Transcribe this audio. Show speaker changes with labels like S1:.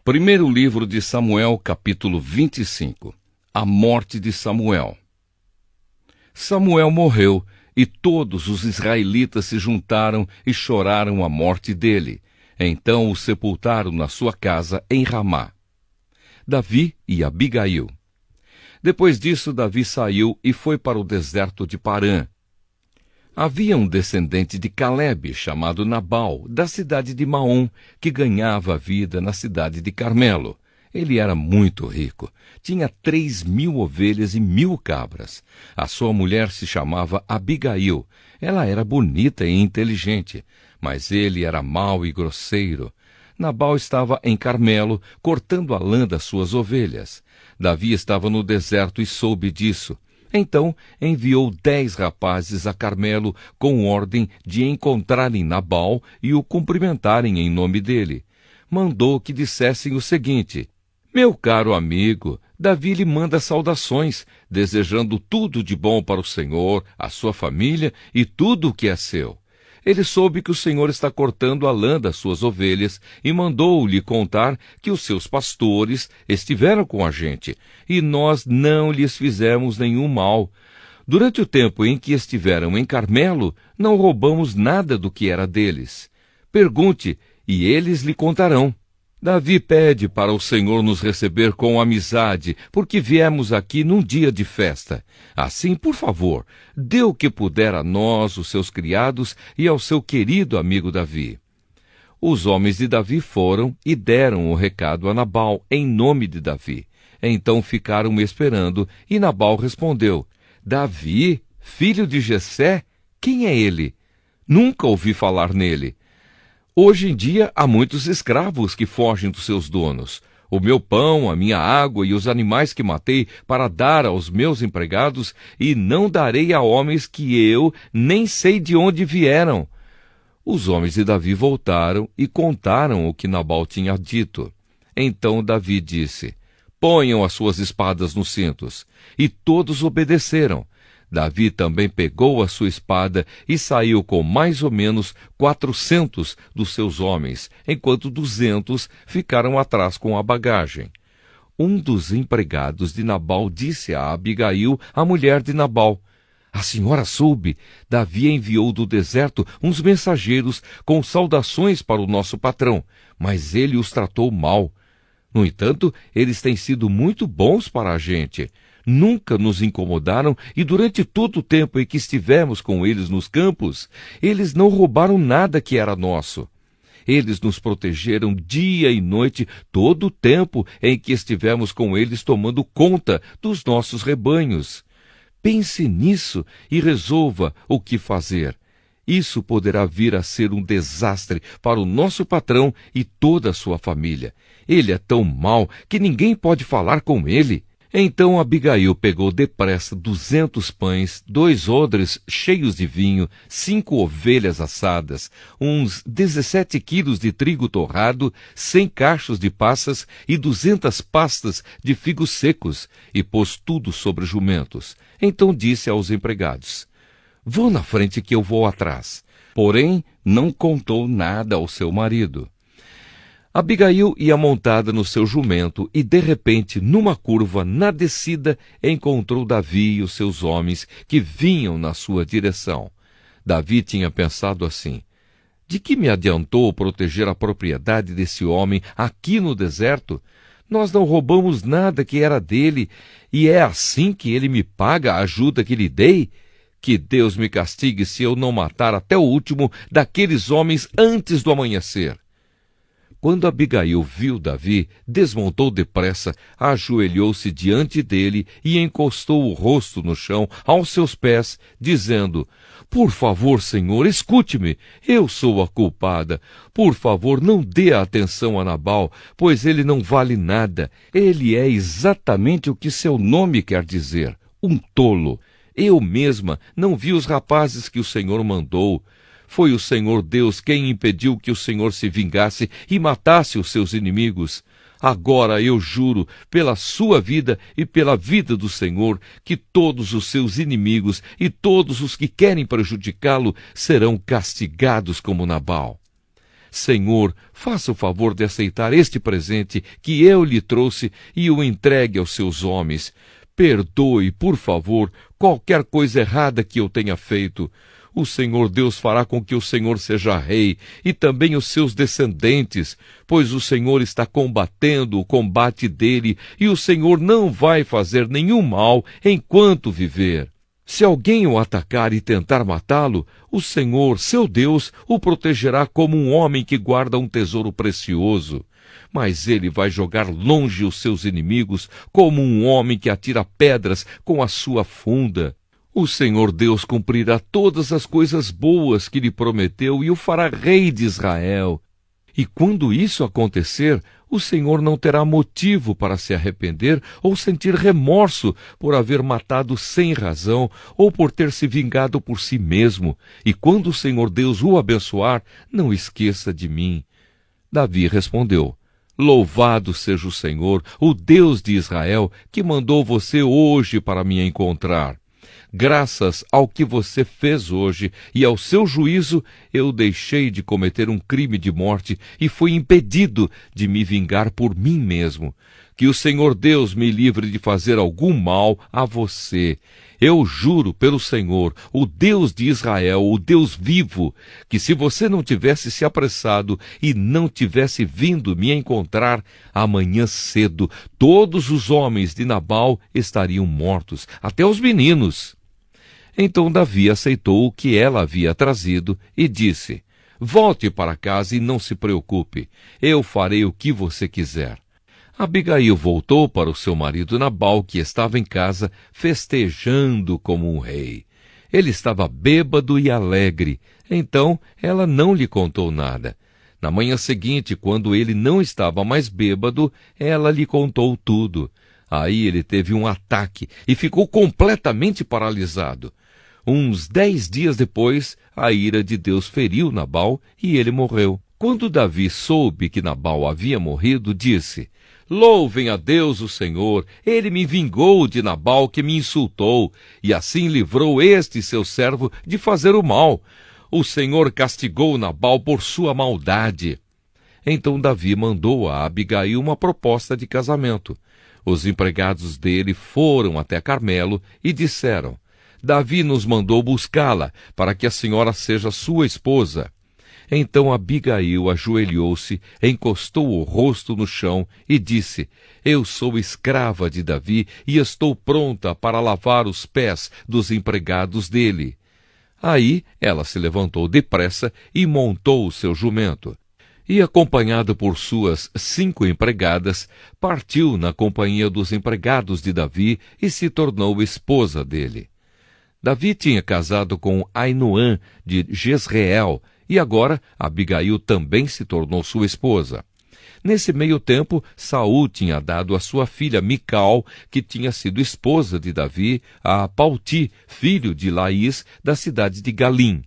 S1: Primeiro livro de Samuel, capítulo 25. A morte de Samuel. Samuel morreu, e todos os israelitas se juntaram e choraram a morte dele. Então o sepultaram na sua casa em Ramá. Davi e Abigail. Depois disso, Davi saiu e foi para o deserto de Parã. Havia um descendente de Calebe, chamado Nabal, da cidade de Maom, que ganhava a vida na cidade de Carmelo. Ele era muito rico. Tinha 3.000 ovelhas e 1.000 cabras. A sua mulher se chamava Abigail. Ela era bonita e inteligente, mas ele era mau e grosseiro. Nabal estava em Carmelo, cortando a lã das suas ovelhas. Davi estava no deserto e soube disso. Então enviou 10 rapazes a Carmelo com ordem de encontrarem Nabal e o cumprimentarem em nome dele. Mandou que dissessem o seguinte: meu caro amigo, Davi lhe manda saudações, desejando tudo de bom para o Senhor, a sua família e tudo o que é seu. Ele soube que o Senhor está cortando a lã das suas ovelhas e mandou-lhe contar que os seus pastores estiveram com a gente, e nós não lhes fizemos nenhum mal. Durante o tempo em que estiveram em Carmelo, não roubamos nada do que era deles. Pergunte, e eles lhe contarão. Davi pede para o Senhor nos receber com amizade, porque viemos aqui num dia de festa. Assim, por favor, dê o que puder a nós, os seus criados, e ao seu querido amigo Davi. Os homens de Davi foram e deram o recado a Nabal, em nome de Davi. Então ficaram esperando, e Nabal respondeu: Davi, filho de Jessé? Quem é ele? Nunca ouvi falar nele. Hoje em dia há muitos escravos que fogem dos seus donos. O meu pão, a minha água e os animais que matei para dar aos meus empregados, e não darei a homens que eu nem sei de onde vieram. Os homens de Davi voltaram e contaram o que Nabal tinha dito. Então Davi disse: ponham as suas espadas nos cintos. E todos obedeceram. Davi também pegou a sua espada e saiu com mais ou menos 400 dos seus homens, enquanto 200 ficaram atrás com a bagagem. Um dos empregados de Nabal disse a Abigail, a mulher de Nabal: a senhora soube, Davi enviou do deserto uns mensageiros com saudações para o nosso patrão, mas ele os tratou mal. No entanto, eles têm sido muito bons para a gente. Nunca nos incomodaram e durante todo o tempo em que estivemos com eles nos campos, eles não roubaram nada que era nosso. Eles nos protegeram dia e noite todo o tempo em que estivemos com eles tomando conta dos nossos rebanhos. Pense nisso e resolva o que fazer. Isso poderá vir a ser um desastre para o nosso patrão e toda a sua família. Ele é tão mau que ninguém pode falar com ele. Então Abigail pegou depressa 200 pães, 2 odres cheios de vinho, 5 ovelhas assadas, uns 17 quilos de trigo torrado, 100 cachos de passas e 200 pastas de figos secos, e pôs tudo sobre jumentos. Então disse aos empregados: vou na frente que eu vou atrás. Porém, não contou nada ao seu marido. Abigail ia montada no seu jumento e, de repente, numa curva, na descida, encontrou Davi e os seus homens que vinham na sua direção. Davi tinha pensado assim: de que me adiantou proteger a propriedade desse homem aqui no deserto? Nós não roubamos nada que era dele, e é assim que ele me paga a ajuda que lhe dei? Que Deus me castigue se eu não matar até o último daqueles homens antes do amanhecer. Quando Abigail viu Davi, desmontou depressa, ajoelhou-se diante dele e encostou o rosto no chão, aos seus pés, dizendo: por favor, Senhor, escute-me, eu sou a culpada. Por favor, não dê atenção a Nabal, pois ele não vale nada. Ele é exatamente o que seu nome quer dizer, um tolo. Eu mesma não vi os rapazes que o Senhor mandou. Foi o Senhor Deus quem impediu que o Senhor se vingasse e matasse os seus inimigos. Agora eu juro, pela sua vida e pela vida do Senhor, que todos os seus inimigos e todos os que querem prejudicá-lo serão castigados como Nabal. Senhor, faça o favor de aceitar este presente que eu lhe trouxe e o entregue aos seus homens. Perdoe, por favor, qualquer coisa errada que eu tenha feito. O Senhor Deus fará com que o Senhor seja rei, e também os seus descendentes, pois o Senhor está combatendo o combate dele, e o Senhor não vai fazer nenhum mal enquanto viver. Se alguém o atacar e tentar matá-lo, o Senhor, seu Deus, o protegerá como um homem que guarda um tesouro precioso. Mas ele vai jogar longe os seus inimigos, como um homem que atira pedras com a sua funda. O Senhor Deus cumprirá todas as coisas boas que lhe prometeu e o fará rei de Israel. E quando isso acontecer, o Senhor não terá motivo para se arrepender ou sentir remorso por haver matado sem razão ou por ter se vingado por si mesmo. E quando o Senhor Deus o abençoar, não esqueça de mim. Davi respondeu: Louvado seja o Senhor, o Deus de Israel, que mandou você hoje para me encontrar. Graças ao que você fez hoje e ao seu juízo, eu deixei de cometer um crime de morte e fui impedido de me vingar por mim mesmo. Que o Senhor Deus me livre de fazer algum mal a você. Eu juro pelo Senhor, o Deus de Israel, o Deus vivo, que se você não tivesse se apressado e não tivesse vindo me encontrar, amanhã cedo todos os homens de Nabal estariam mortos, até os meninos. Então Davi aceitou o que ela havia trazido e disse: Volte para casa e não se preocupe, eu farei o que você quiser. Abigail voltou para o seu marido Nabal, que estava em casa, festejando como um rei. Ele estava bêbado e alegre, então ela não lhe contou nada. Na manhã seguinte, quando ele não estava mais bêbado, ela lhe contou tudo. Aí ele teve um ataque e ficou completamente paralisado. Uns 10 dias depois, a ira de Deus feriu Nabal e ele morreu. Quando Davi soube que Nabal havia morrido, disse: Louvem a Deus o Senhor, ele me vingou de Nabal que me insultou, e assim livrou este seu servo de fazer o mal. O Senhor castigou Nabal por sua maldade. Então Davi mandou a Abigail uma proposta de casamento. Os empregados dele foram até Carmelo e disseram: Davi nos mandou buscá-la, para que a senhora seja sua esposa. Então Abigail ajoelhou-se, encostou o rosto no chão e disse: Eu sou escrava de Davi e estou pronta para lavar os pés dos empregados dele. Aí ela se levantou depressa e montou o seu jumento. E, acompanhada por suas 5 empregadas, partiu na companhia dos empregados de Davi e se tornou esposa dele. Davi tinha casado com Ainoã de Jezreel, e agora Abigail também se tornou sua esposa. Nesse meio tempo, Saul tinha dado a sua filha Mical, que tinha sido esposa de Davi, a Palti, filho de Laís, da cidade de Galim.